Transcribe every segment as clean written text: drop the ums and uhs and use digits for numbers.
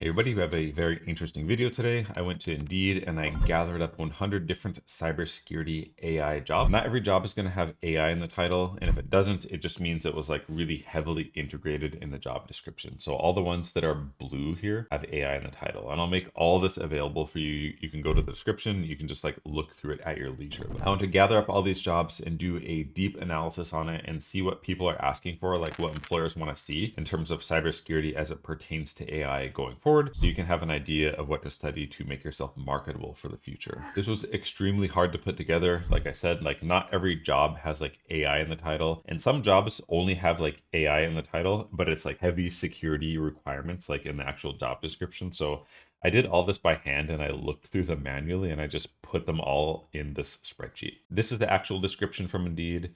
Hey everybody, we have a very interesting video today. I went to Indeed and I gathered up 100 different cybersecurity AI jobs. Not every job is going to have AI in the title, and if it doesn't, it just means it was like really heavily integrated in the job description. So all the ones that are blue here have AI in the title, and I'll make all this available for you. You can go to the description, you can just like look through it at your leisure. I want to gather up all these jobs and do a deep analysis on it and see what people are asking for, like what employers want to see in terms of cybersecurity as it pertains to AI going forward, so you can have an idea of what to study to make yourself marketable for the future. This was extremely hard to put together. Like I said, like not every job has like AI in the title, and some jobs only have like AI in the title, but it's like heavy security requirements like in the actual job description. So I did all this by hand and I looked through them manually and I just put them all in this spreadsheet. This is the actual description from Indeed.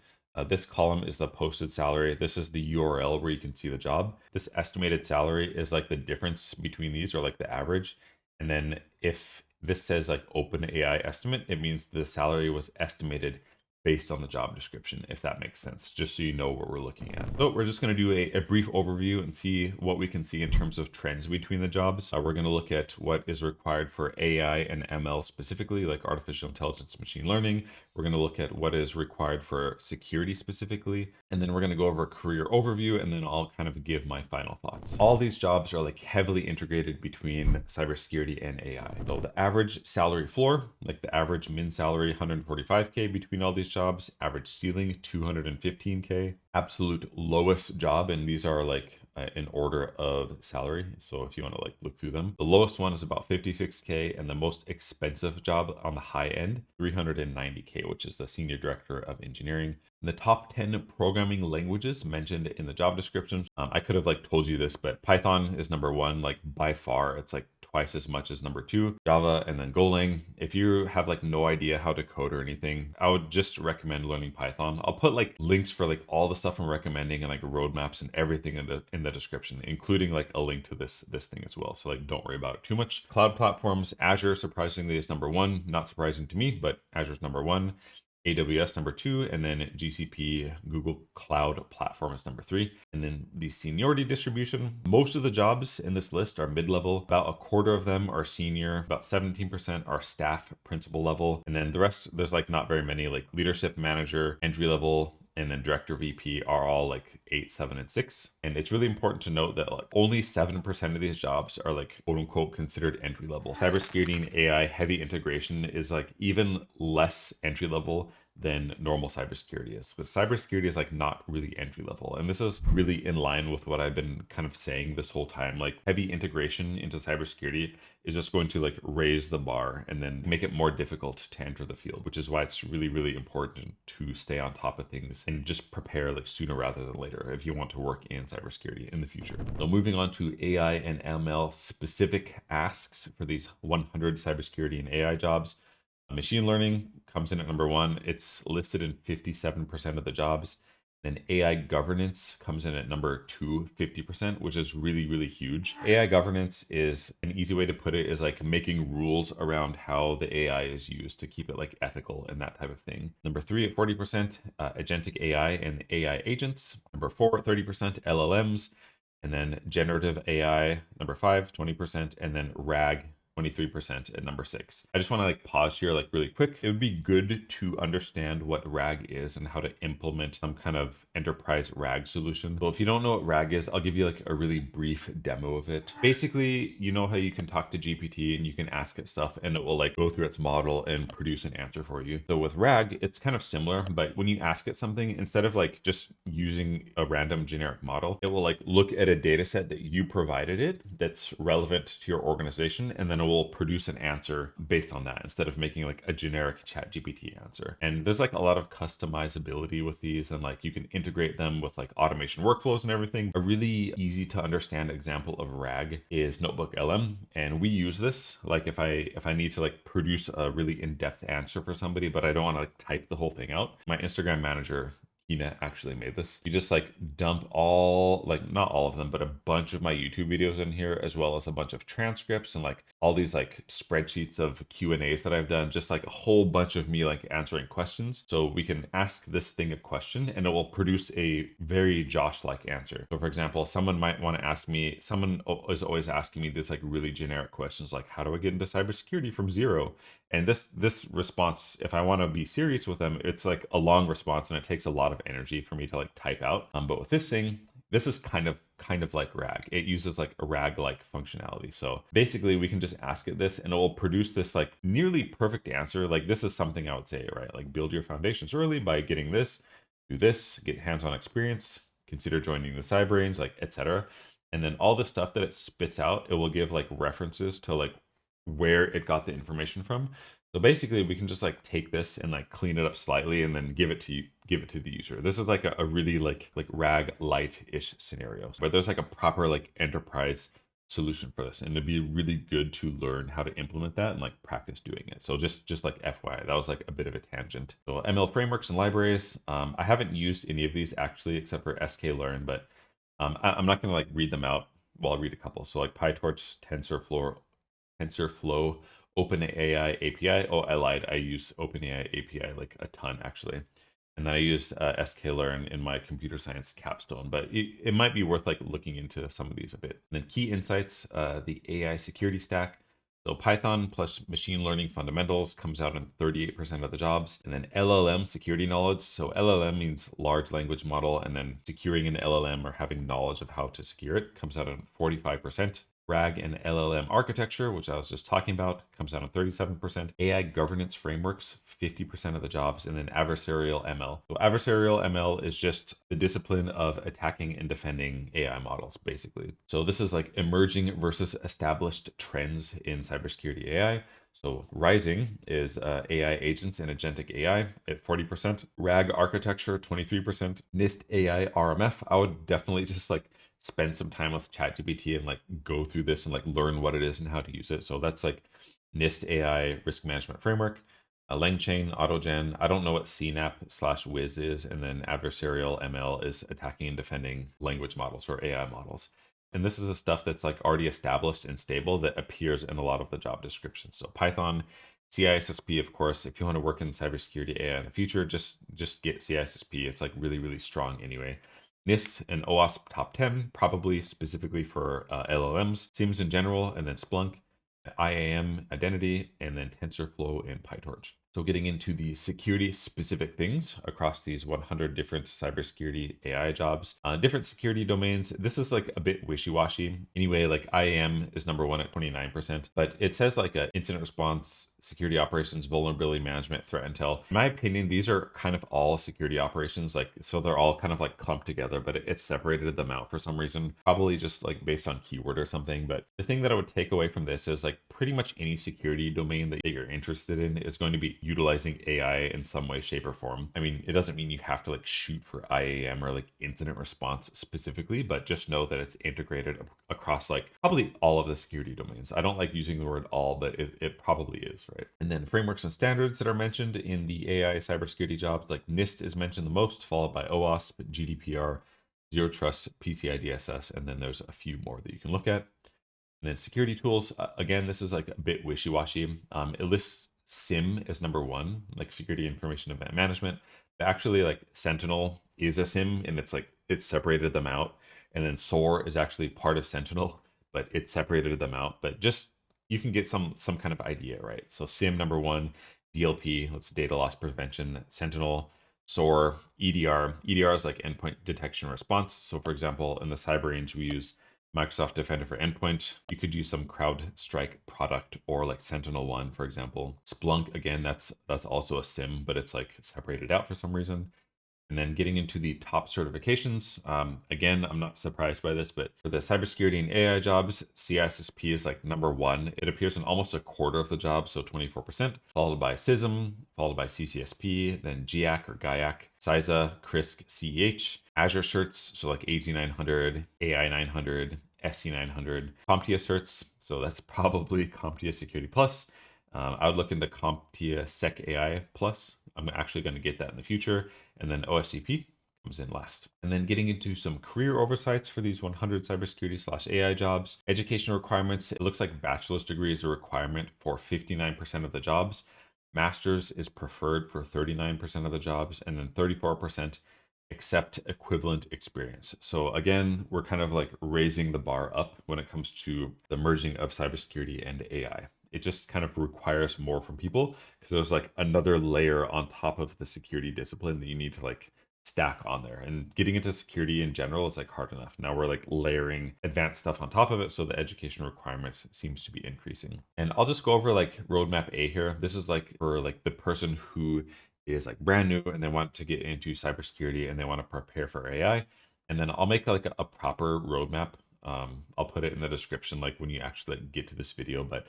This column is the posted salary. This is the URL where you can see the job. This estimated salary is like the difference between these, or like the average. And then if this says like open AI estimate, it means the salary was estimated based on the job description, if that makes sense, just so you know what we're looking at. So we're just going to do a brief overview and see what we can see in terms of trends between the jobs. We're going to look at what is required for AI and ML specifically, like artificial intelligence, machine learning. We're going to look at what is required for security specifically, and then we're going to go over a career overview, and then I'll kind of give my final thoughts. All these jobs are like heavily integrated between cybersecurity and AI. So the average salary floor, like the average min salary, 145K between all these jobs, average ceiling, 215K, absolute lowest job, and these are like in order of salary. So if you want to like look through them, the lowest one is about 56K, and the most expensive job on the high end, 390K, which is the senior director of engineering. And the top 10 programming languages mentioned in the job description, I could have like told you this, but Python is number one, like by far. It's like twice as much as number two, Java, and then Golang. If you have like no idea how to code or anything, I would just recommend learning Python. I'll put like links for like all the stuff I'm recommending and like roadmaps and everything in the description, including like a link to this thing as well. So like don't worry about it too much. Cloud platforms, Azure surprisingly is number one. Not surprising to me, but Azure's number one. AWS number two, and then GCP, Google Cloud Platform is number three. And then the seniority distribution, most of the jobs in this list are mid-level. About a quarter of them are senior, about 17% are staff principal level. And then the rest, there's like not very many, like leadership manager, entry level, and then director VP are all like 8, 7, and 6. And it's really important to note that like only 7% of these jobs are like quote unquote considered entry level. Cybersecurity and AI heavy integration is like even less entry level than normal cybersecurity is. Because cybersecurity is like not really entry level. And this is really in line with what I've been kind of saying this whole time. Like heavy integration into cybersecurity is just going to like raise the bar and then make it more difficult to enter the field, which is why it's really, really important to stay on top of things and just prepare like sooner rather than later if you want to work in cybersecurity in the future. So moving on to AI and ML specific asks for these 100 cybersecurity and AI jobs. Machine learning comes in at number one. It's listed in 57% of the jobs. Then AI governance comes in at number two, 50%, which is really, really huge. AI governance is an easy way to put it is like making rules around how the AI is used to keep it like ethical and that type of thing. Number three at 40%, agentic AI and AI agents. Number four at 30%, LLMs. And then generative AI, number five, 20%, and then RAG, 23% at number six. I just want to like pause here like really quick. It would be good to understand what RAG is and how to implement some kind of enterprise RAG solution. So if you don't know what RAG is, I'll give you like a really brief demo of it. Basically, you know how you can talk to GPT and you can ask it stuff and it will like go through its model and produce an answer for you. So with RAG, it's kind of similar, but when you ask it something, instead of like just using a random generic model, it will like look at a data set that you provided it that's relevant to your organization, and then it will produce an answer based on that instead of making like a generic chat GPT answer. And there's like a lot of customizability with these, and like you can integrate them with like automation workflows and everything. A really easy to understand example of RAG is Notebook LM, and we use this like if I need to like produce a really in-depth answer for somebody, but I don't want to like type the whole thing out. My Instagram manager, Hina actually made this. You just like dump all, like not all of them, but a bunch of my YouTube videos in here, as well as a bunch of transcripts and like all these like spreadsheets of Q&As that I've done, just like a whole bunch of me like answering questions. So we can ask this thing a question and it will produce a very Josh-like answer. So for example, someone might want to ask me, someone is always asking me this like really generic questions like, how do I get into cybersecurity from zero? And this response, if I want to be serious with them, it's like a long response and it takes a lot of energy for me to like type out. But with this thing, this is kind of like RAG. It uses like a RAG-like functionality. So basically we can just ask it this and it will produce this like nearly perfect answer. Like this is something I would say, right? Like build your foundations early by getting this, do this, get hands-on experience, consider joining the cyber range, like etc. And then all the stuff that it spits out, it will give like references to like where it got the information from. So basically we can just like take this and like clean it up slightly and then give it to the user. This is like a really like RAG light-ish scenario. But there's like a proper like enterprise solution for this. And it'd be really good to learn how to implement that and like practice doing it. So just like FYI, that was like a bit of a tangent. So ML frameworks and libraries. I haven't used any of these actually except for sklearn, but I'm not gonna like read them out. Well, I'll read a couple. So like PyTorch, TensorFlow, OpenAI API. Oh, I lied. I use OpenAI API like a ton actually. And then I use sklearn in my computer science capstone, but it might be worth like looking into some of these a bit. And then key insights, the AI security stack. So Python plus machine learning fundamentals comes out in 38% of the jobs. And then LLM security knowledge. So LLM means large language model, and then securing an LLM or having knowledge of how to secure it comes out in 45%. RAG and LLM architecture, which I was just talking about, comes out on 37%. AI governance frameworks, 50% of the jobs, and then adversarial ML. So adversarial ML is just the discipline of attacking and defending AI models, basically. So this is like emerging versus established trends in cybersecurity AI. So rising is AI agents and agentic AI at 40%, RAG architecture 23%, NIST AI RMF. I would definitely just like spend some time with ChatGPT and like go through this and like learn what it is and how to use it. So that's like NIST AI risk management framework, LangChain, AutoGen. I don't know what CNAP/Wiz is, and then adversarial ML is attacking and defending language models or AI models. And this is the stuff that's like already established and stable that appears in a lot of the job descriptions. So Python, CISSP, of course, if you want to work in cybersecurity AI in the future, just get CISSP. It's like really strong anyway. NIST and OWASP top 10, probably specifically for LLMs, SIEMs in general, and then Splunk, IAM identity, and then TensorFlow and PyTorch. So getting into the security specific things across these 100 different cybersecurity AI jobs, different security domains. This is like a bit wishy-washy. Anyway, like IAM is number one at 29%, but it says like a incident response, security operations, vulnerability management, threat intel. In my opinion, these are kind of all security operations, like, so they're all kind of like clumped together, but it separated them out for some reason, probably just like based on keyword or something. But the thing that I would take away from this is like pretty much any security domain that you're interested in is going to be utilizing AI in some way, shape, or form. I mean, it doesn't mean you have to like shoot for IAM or like incident response specifically, but just know that it's integrated across like probably all of the security domains. I don't like using the word all, but it probably is, right? And then frameworks and standards that are mentioned in the AI cybersecurity jobs, like NIST is mentioned the most, followed by OWASP, GDPR, Zero Trust, PCI DSS, and then there's a few more that you can look at. And then security tools, again, this is like a bit wishy-washy. It lists SIM as number one, like security information event management. But actually, like Sentinel is a SIM, and it's separated them out. And then SOAR is actually part of Sentinel, but it separated them out. But just you can get some kind of idea, right? So SIM number one, DLP, that's data loss prevention, Sentinel, SOAR, EDR. EDR is like endpoint detection response. So for example, in the cyber range, we use Microsoft Defender for Endpoint. You could use some CrowdStrike product or like Sentinel-1, for example. Splunk, again, that's also a SIM, but it's like separated out for some reason. And then getting into the top certifications, again, I'm not surprised by this, but for the cybersecurity and AI jobs, CISSP is like number one. It appears in almost a quarter of the jobs, so 24%, followed by CISM, followed by CCSP, then GIAC or GIAC, CISA, CRISC, CEH, Azure certs, so like AZ900, AI 900, SC 900, CompTIA certs, so that's probably CompTIA Security Plus. I would look into CompTIA Sec AI Plus. I'm actually going to get that in the future. And then OSCP. comes in last. And then getting into some career oversights for these 100 cybersecurity slash AI jobs. Education requirements, it looks like bachelor's degree is a requirement for 59% of the jobs. Master's is preferred for 39% of the jobs, and then 34% accept equivalent experience. So again, we're kind of like raising the bar up when it comes to the merging of cybersecurity and AI. It just kind of requires more from people because there's like another layer on top of the security discipline that you need to like stack on there. And getting into security in general is like hard enough. Now we're like layering advanced stuff on top of it, so the education requirement seems to be increasing. And I'll just go over like roadmap A here. This is like for like the person who is like brand new and they want to get into cybersecurity and they want to prepare for AI. And then I'll make like a proper roadmap. I'll put it in the description like when you actually get to this video. But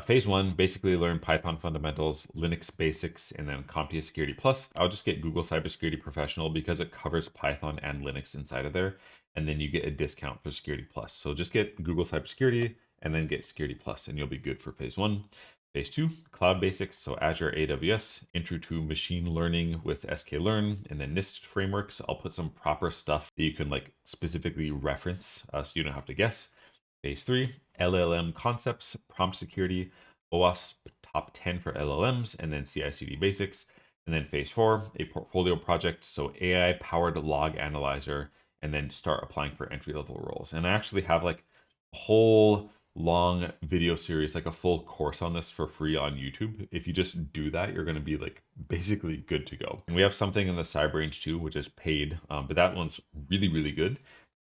phase one, basically learn Python fundamentals, Linux basics, and then CompTIA Security Plus. I'll just get Google Cybersecurity Professional because it covers Python and Linux inside of there. And then you get a discount for Security Plus. So just get Google Cybersecurity and then get Security Plus, and you'll be good for phase one. Phase two, cloud basics, so Azure, AWS, intro to machine learning with sklearn, and then NIST frameworks. I'll put some proper stuff that you can like specifically reference so you don't have to guess. Phase three, LLM concepts, prompt security, OWASP top 10 for LLMs, and then CI/CD basics. And then phase four, a portfolio project, so AI powered log analyzer, and then start applying for entry level roles. And I actually have like a whole long video series, like a full course on this for free on YouTube. If you just do that, you're going to be like basically good to go. And we have something in the cyber range too, which is paid, but that one's really, really good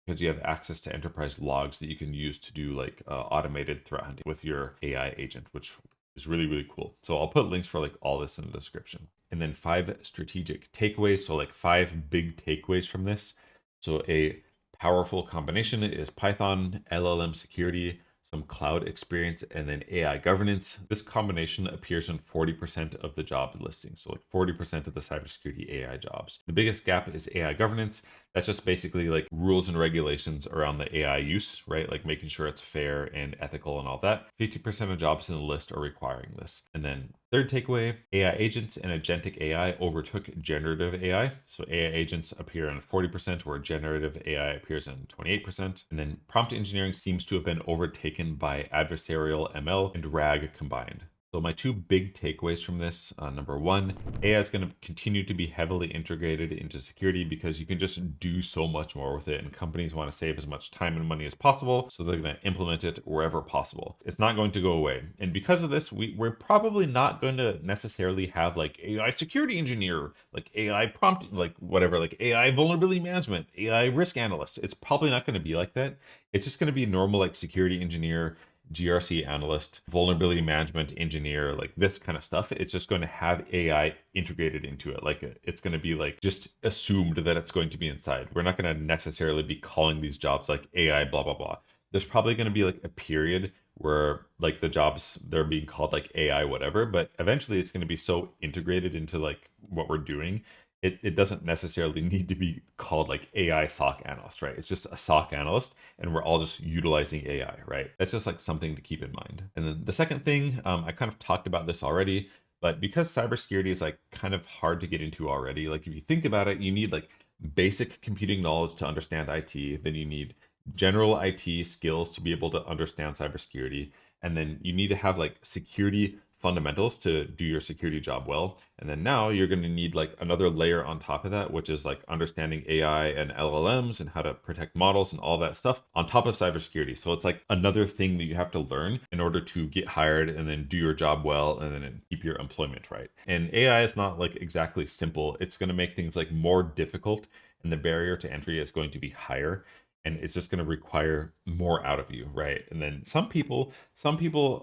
because you have access to enterprise logs that you can use to do like automated threat hunting with your AI agent, which is really, really cool. So I'll put links for like all this in the description. And then 5 strategic takeaways. So like 5 big takeaways from this. So a powerful combination is Python, LLM security, some cloud experience, and then AI governance. This combination appears in 40% of the job listings. So like 40% of the cybersecurity AI jobs. The biggest gap is AI governance. That's just basically like rules and regulations around the AI use, right? Like making sure it's fair and ethical and all that. 50% of jobs in the list are requiring this. And then third takeaway, AI agents and agentic AI overtook generative AI. So AI agents appear in 40%, where generative AI appears in 28%. And then prompt engineering seems to have been overtaken by adversarial ML and RAG combined. So my 2 big takeaways from this, number 1, AI is going to continue to be heavily integrated into security because you can just do so much more with it, and companies want to save as much time and money as possible, so they're going to implement it wherever possible. It's not going to go away. And because of this, we're probably not going to necessarily have like AI security engineer, like AI prompt, like whatever, like AI vulnerability management, AI risk analyst. It's probably not going to be like that. It's just going to be normal like security engineer, GRC analyst, vulnerability management engineer, like this kind of stuff. It's just going to have AI integrated into it. Like it's going to be like just assumed that it's going to be inside. We're not going to necessarily be calling these jobs like AI blah blah blah. There's probably going to be like a period where like the jobs they're being called like AI whatever, but eventually it's going to be so integrated into like what we're doing, it doesn't necessarily need to be called like AI SOC analyst, right? It's just a SOC analyst, and we're all just utilizing AI, right? That's just like something to keep in mind. And then the second thing, I kind of talked about this already, but because cybersecurity is like kind of hard to get into already, like if you think about it, you need like basic computing knowledge to understand IT, then you need general IT skills to be able to understand cybersecurity, and then you need to have like security fundamentals to do your security job well. And then now you're going to need like another layer on top of that, which is like understanding AI and LLMs and how to protect models and all that stuff on top of cybersecurity. So it's like another thing that you have to learn in order to get hired and then do your job well and then keep your employment right. And AI is not like exactly simple. It's going to make things like more difficult, and the barrier to entry is going to be higher, and it's just going to require more out of you, right? And then some people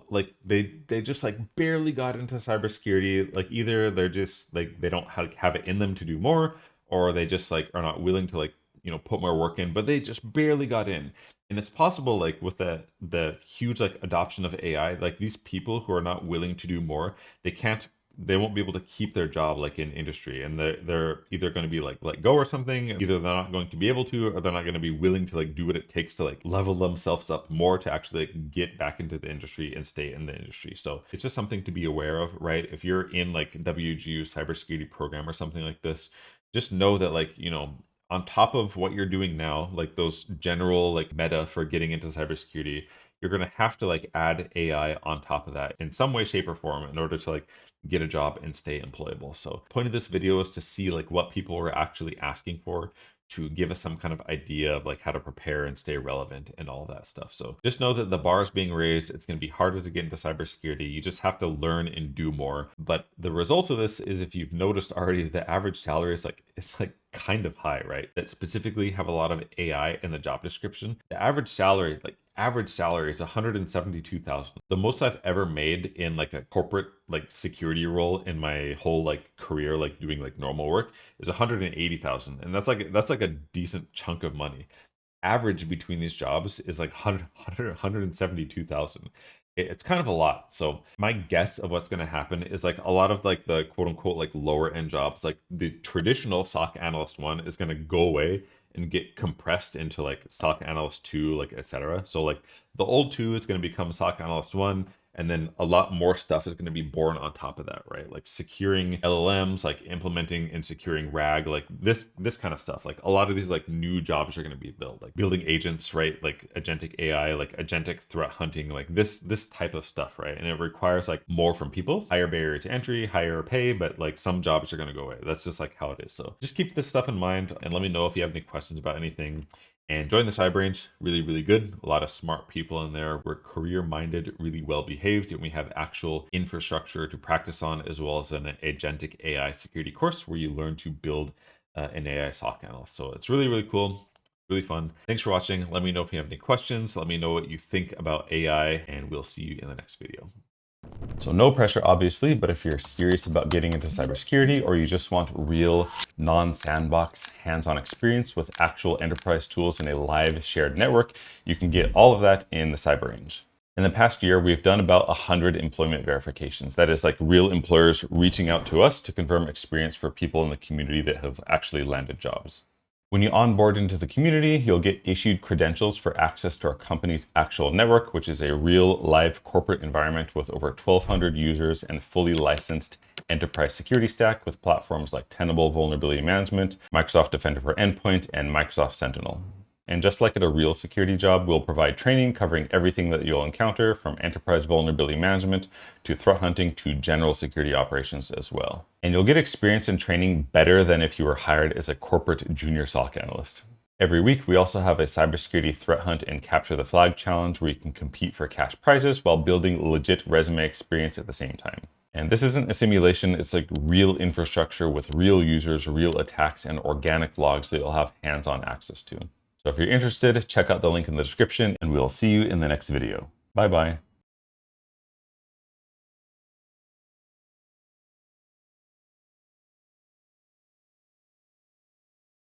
like they just like barely got into cybersecurity. Like either they're just like they don't have it in them to do more, or they just like are not willing to like put more work in, but they just barely got in. And it's possible like with the huge like adoption of AI, like these people who are not willing to do more, they won't be able to keep their job like in industry, and they're either going to be like let go or something. Either they're not going to be able to, or they're not going to be willing to like do what it takes to like level themselves up more to actually like get back into the industry and stay in the industry. So it's just something to be aware of, right? If you're in like WGU cybersecurity program or something like this, just know that like on top of what you're doing now, like those general like meta for getting into cybersecurity, you're going to have to like add AI on top of that in some way, shape, or form in order to like get a job and stay employable. So point of this video is to see like what people were actually asking for, to give us some kind of idea of like how to prepare and stay relevant and all that stuff. So just know that the bar is being raised. It's going to be harder to get into cybersecurity. You just have to learn and do more. But the result of this is, if you've noticed already, the average salary is like, it's like kind of high, right? That specifically have a lot of AI in the job description. The average salary is 172,000. The most I've ever made in like a corporate like security role in my whole like career, like doing like normal work, is 180,000. And that's like a decent chunk of money. Average between these jobs is like 172,000. It's kind of a lot. So my guess of what's going to happen is like a lot of like the quote unquote like lower end jobs, like the traditional SOC analyst one, is going to go away and get compressed into like SOC analyst 2, like etc. So like the old 2 is going to become SOC analyst 1, and then a lot more stuff is going to be born on top of that, right? Like securing LLMs, like implementing and securing RAG, like this kind of stuff. Like a lot of these like new jobs are going to be built, like building agents, right? Like agentic AI, like agentic threat hunting, like this type of stuff, right? And it requires like more from people, higher barrier to entry, higher pay, but like some jobs are going to go away. That's just like how it is. So just keep this stuff in mind, and let me know if you have any questions about anything. And join the cyber range, really, really good. A lot of smart people in there. We're career minded, really well behaved, and we have actual infrastructure to practice on, as well as an agentic AI security course where you learn to build an AI SOC analyst. So it's really, really cool, really fun. Thanks for watching. Let me know if you have any questions. Let me know what you think about AI, and we'll see you in the next video. So no pressure, obviously, but if you're serious about getting into cybersecurity, or you just want real non-sandbox hands-on experience with actual enterprise tools in a live shared network, you can get all of that in the cyber range. In the past year, we've done about 100 employment verifications. That is like real employers reaching out to us to confirm experience for people in the community that have actually landed jobs. When you onboard into the community, you'll get issued credentials for access to our company's actual network, which is a real live corporate environment with over 1,200 users and fully licensed enterprise security stack with platforms like Tenable Vulnerability Management, Microsoft Defender for Endpoint, and Microsoft Sentinel. And just like at a real security job, we'll provide training covering everything that you'll encounter, from enterprise vulnerability management to threat hunting to general security operations as well. And you'll get experience and training better than if you were hired as a corporate junior SOC analyst. Every week, we also have a cybersecurity threat hunt and capture the flag challenge where you can compete for cash prizes while building legit resume experience at the same time. And this isn't a simulation, it's like real infrastructure with real users, real attacks, and organic logs that you'll have hands-on access to. So if you're interested, check out the link in the description, and we'll see you in the next video. Bye-bye.